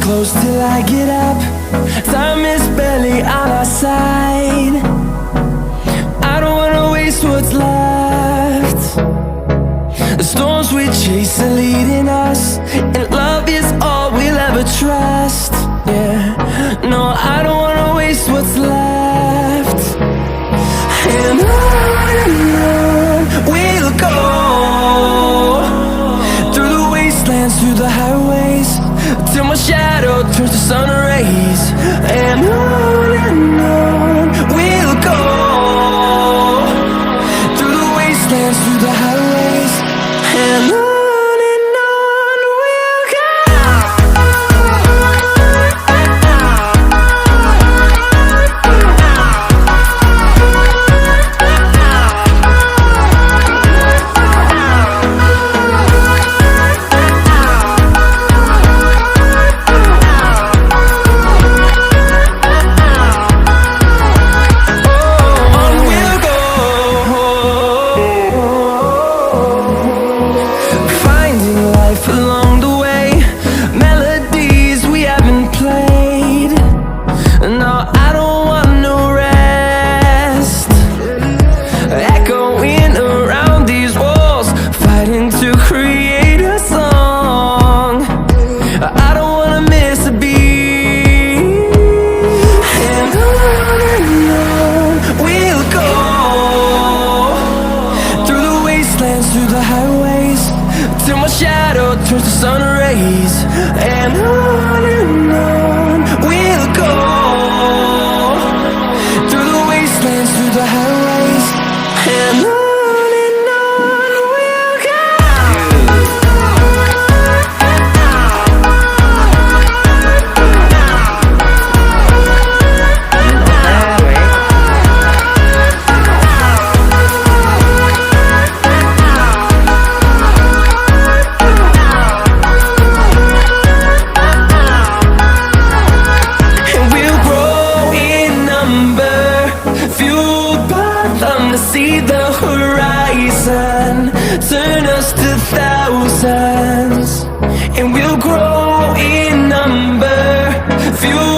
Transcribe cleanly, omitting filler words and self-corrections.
close till I get up. Time is barely on our side. I don't wanna waste what's left. The storms we chase are leading us, and love is all we'll ever trust. Yeah, no, I don't wanna waste what's left. And on we'll go, through the wastelands, through the highways, till my shadow turns to sun rays. And on we'll go, through the wastelands, through the highways, and on. Turns to sun rays, and on we'll go, through the wastelands, through the highways, and on we'll go. See the horizon turn us to thousands, and we'll grow in number, fuel